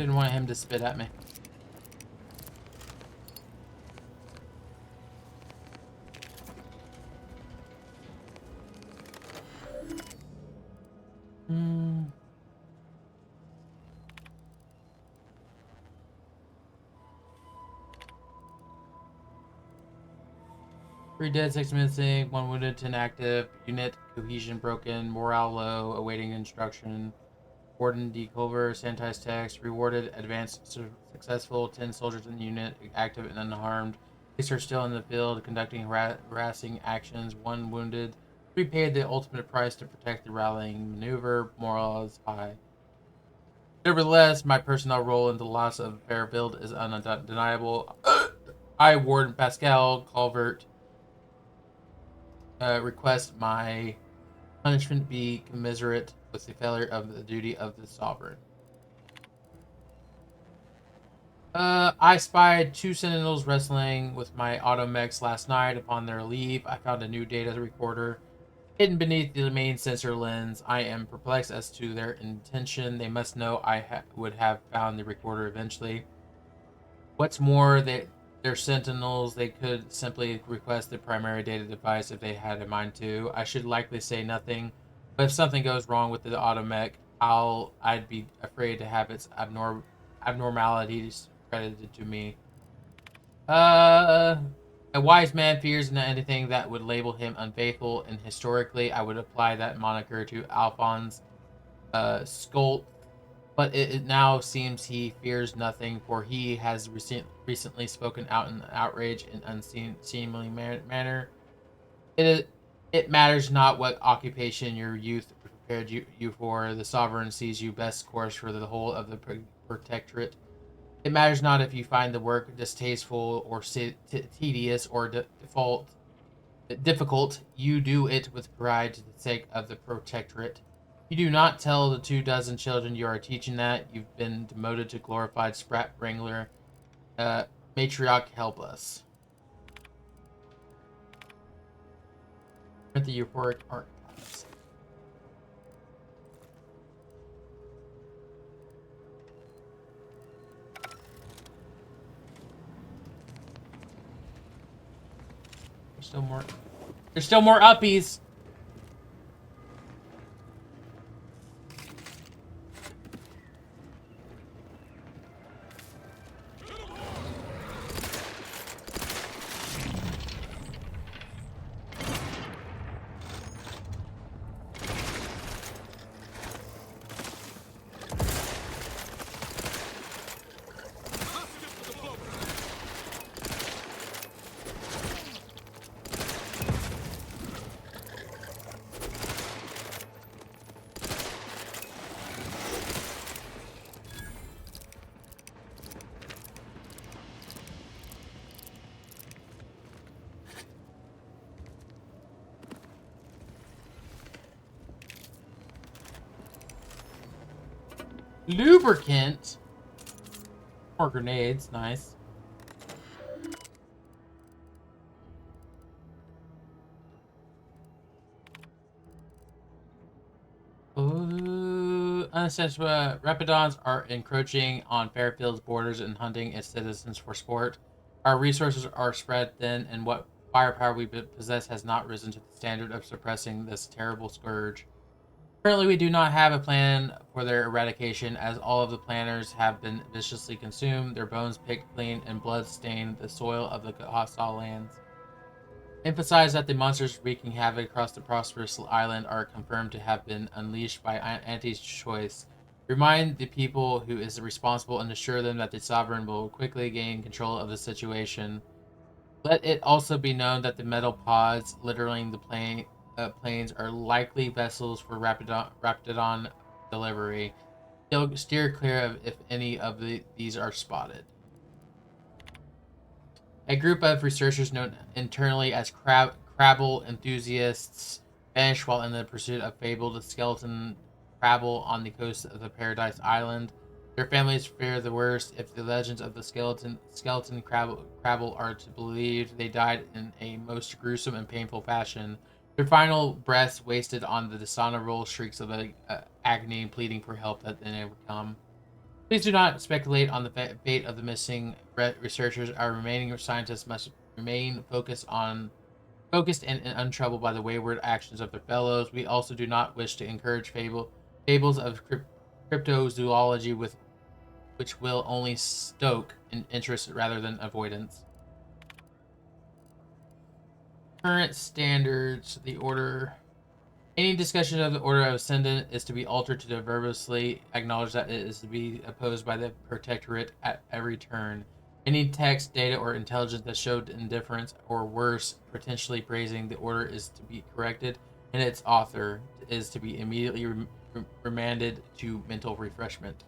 didn't want him to spit at me. Hmm. 3 dead, 6 missing, 1 wounded, 10 active. Unit cohesion broken, morale low, awaiting instruction. Warden D. Culver, sanitized text, rewarded, advanced successful, 10 soldiers in the unit, active and unharmed. Police are still in the field, conducting harassing actions, 1 wounded. We paid the ultimate price to protect the rallying maneuver, morale is high. Nevertheless, my personnel role in the loss of Fairfield is undeniable. I, Warden Pascal Culvert, request my punishment be commiserate with the failure of the duty of the sovereign. I spied 2 sentinels wrestling with my automechs last night. Upon their leave, I found a new data recorder hidden beneath the main sensor lens. I am perplexed as to their intention. They must know I would have found the recorder eventually. What's more, they're sentinels. They could simply request the primary data device if they had in mind to. I should likely say nothing, but if something goes wrong with the automech, I'd be afraid to have its abnormalities credited to me. Uh, a wise man fears not anything that would label him unfaithful, and historically, I would apply that moniker to Alphonse Skolt, but it now seems he fears nothing, for he has recently spoken out in outrage and unseemly manner. It it matters not what occupation your youth prepared you for. The sovereign sees you best course for the whole of the protectorate. It matters not if you find the work distasteful or tedious or difficult. You do it with pride to the sake of the protectorate. You do not tell the 2 dozen children you are teaching that you've been demoted to glorified sprat wrangler. Uh, Matriarch, help us. Print the euphoric archives. There's still more. There's still more uppies. Lubricant. More grenades. Nice. Ooh, unassessed Rapidons are encroaching on Fairfield's borders and hunting its citizens for sport. Our resources are spread thin, and what firepower we possess has not risen to the standard of suppressing this terrible scourge. Currently, we do not have a plan for their eradication, as all of the planners have been viciously consumed, their bones picked clean, and blood stained the soil of the hostile lands. Emphasize that the monsters wreaking havoc across the prosperous island are confirmed to have been unleashed by Auntie's choice. Remind the people who is responsible and assure them that the sovereign will quickly gain control of the situation. Let it also be known that the metal pods littering the planes are likely vessels for Raptidon delivery. Steer clear of if any of these are spotted. A group of researchers known internally as Crabble enthusiasts vanish while in the pursuit of fabled skeleton Crabble on the coast of the Paradise Island. Their families fear the worst if the legends of the skeleton Crabble are to believe. They died in a most gruesome and painful fashion. Their final breaths wasted on the dishonorable shrieks of agony, pleading for help that they never come. Please do not speculate on the fate of the missing researchers. Our remaining scientists must remain focused and untroubled by the wayward actions of their fellows. We also do not wish to encourage fables of cryptozoology which will only stoke interest rather than avoidance. Current standards, the order. Any discussion of the Order of Ascendant is to be altered to verbously acknowledge that it is to be opposed by the Protectorate at every turn. Any text, data, or intelligence that showed indifference or worse, potentially praising the Order is to be corrected, and its author is to be immediately remanded to mental refreshment.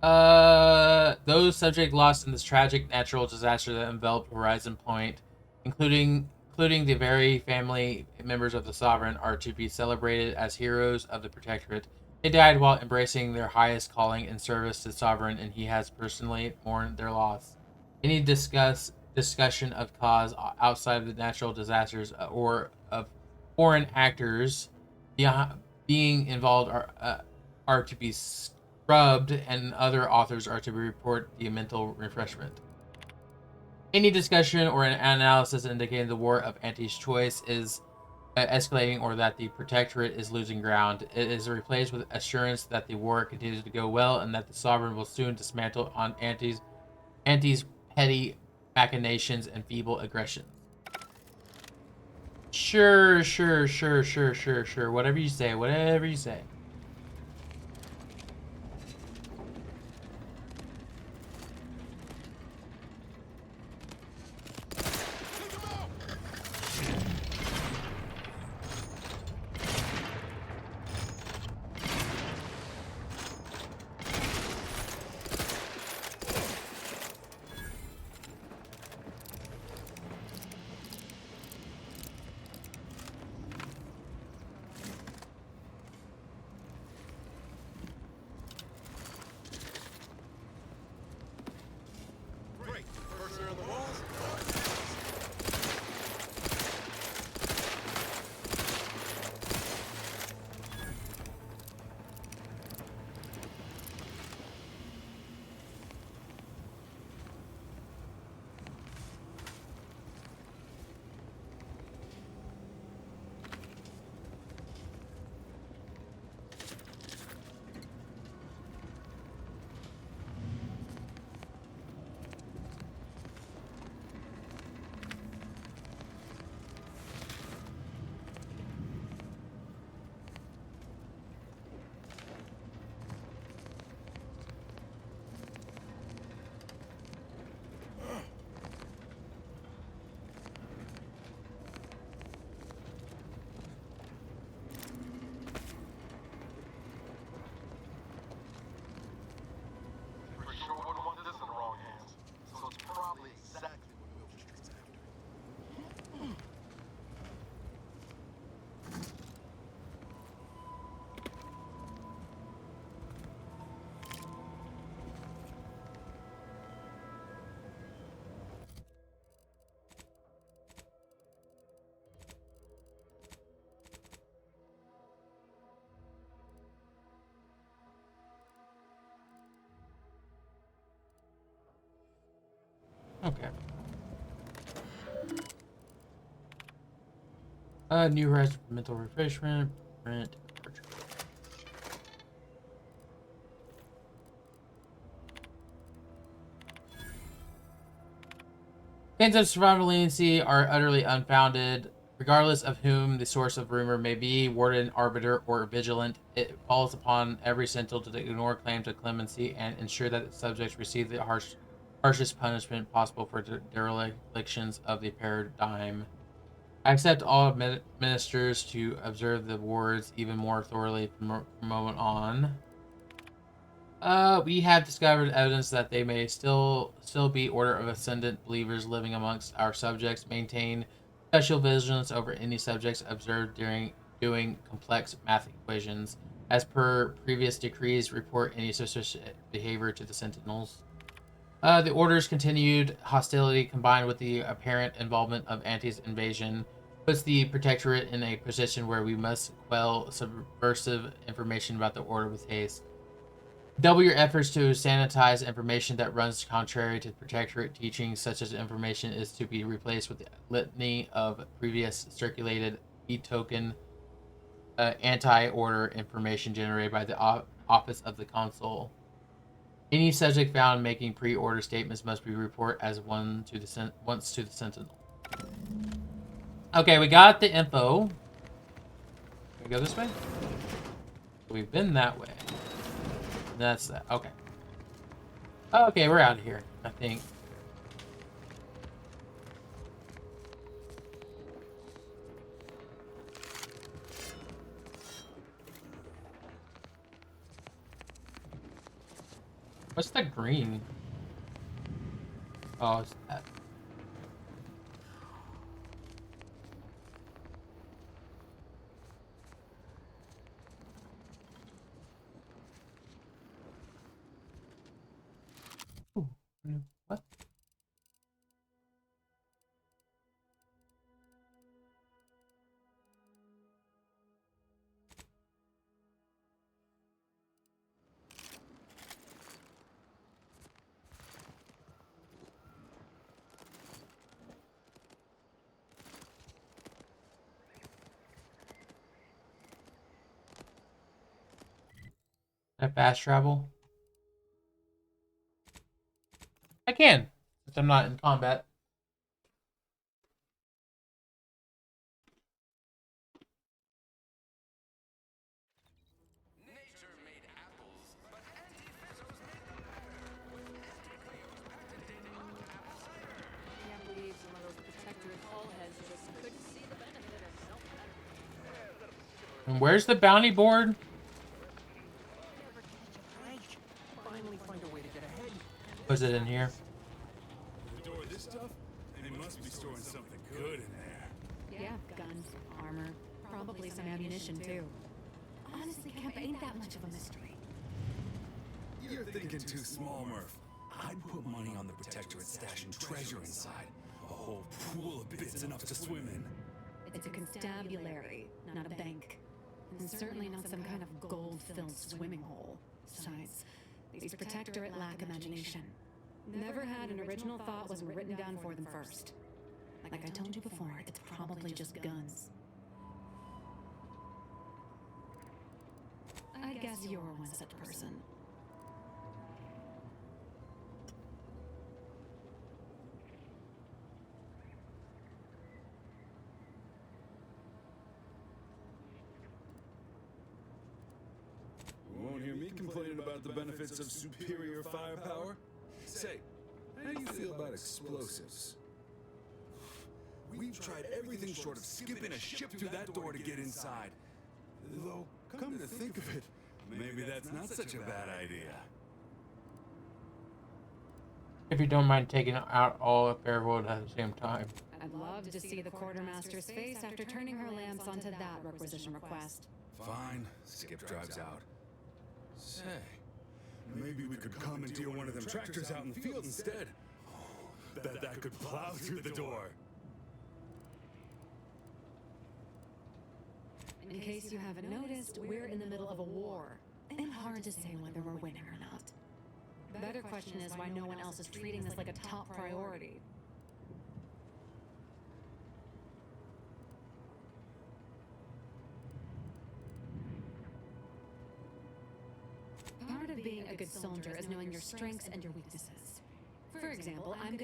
Those subject lost in this tragic natural disaster that enveloped Horizon Point, including the very family members of the Sovereign, are to be celebrated as heroes of the Protectorate. They died while embracing their highest calling in service to the Sovereign, and he has personally mourned their loss. Any discussion of cause outside of the natural disasters or of foreign actors being involved are to be scrubbed, and other authors are to report the mental refreshment. Any discussion or an analysis indicating the war of Anti's choice is escalating or that the Protectorate is losing ground. It is replaced with assurance that the war continues to go well and that the Sovereign will soon dismantle on Anti's petty machinations and feeble aggressions. Sure. Whatever you say, whatever you say. Okay. New Horizon mental refreshment. Print. Claims of survival leniency are utterly unfounded. Regardless of whom the source of rumor may be, warden, arbiter, or vigilant, it falls upon every sentinel to ignore claims of clemency and ensure that its subjects receive the harshest punishment possible for derelictions of the paradigm. I accept all ministers to observe the wards even more thoroughly from moment on. We have discovered evidence that they may still be Order of Ascendant believers living amongst our subjects. Maintain special vigilance over any subjects observed during doing complex math equations. As per previous decrees, report any suspicious behavior to the Sentinels. The Order's continued hostility, combined with the apparent involvement of Anti's invasion, puts the Protectorate in a position where we must quell subversive information about the Order with haste. Double your efforts to sanitize information that runs contrary to Protectorate teachings, such as information is to be replaced with the litany of previous circulated e-token anti-order information generated by the Office of the Consul. Any subject found making pre-order statements must be reported as once to the Sentinel. Okay, we got the info. Can we go this way? We've been that way. That's that. Okay. Okay, we're out of here, I think. What's the green? Oh, it's that. Ooh, what? Can I fast travel? I can, since I'm not in combat. And where's the bounty board? Was it in here? Store this stuff? They must be storing something good in there. Yeah, guns, armor, probably some ammunition too. Honestly, Kemp ain't that much of a mystery. You're thinking too small, Murph. I'd put money on the Protectorate stashing treasure inside. A whole pool of bits enough to swim in. It's a constabulary, not a bank. And certainly not some kind of gold-filled swimming hole. Besides, these Protectorate lack imagination. Never had an original thought wasn't written down for them first. Like I told you before, it's probably just guns. I guess you're one such person. You won't hear me complaining about the benefits of superior firepower. Say, how do you feel about explosives? We've tried everything short of skipping a ship through that door to get inside. Though, come to think of it, maybe that's not such a bad idea. If you don't mind taking out all of Fairwood at the same time. I'd love to see the quartermaster's face after turning her lamps onto that requisition request. Fine, Skip drives out. Say, maybe we could commandeer one of them tractors out in the field instead. Oh, that could plow through the door. In case you haven't noticed, we're in the middle of a war, and hard to say whether we're winning or not. The better question is why no one else is treating this like a top priority. Part of being a good soldier is knowing your strengths and your weaknesses. For example, I'm good at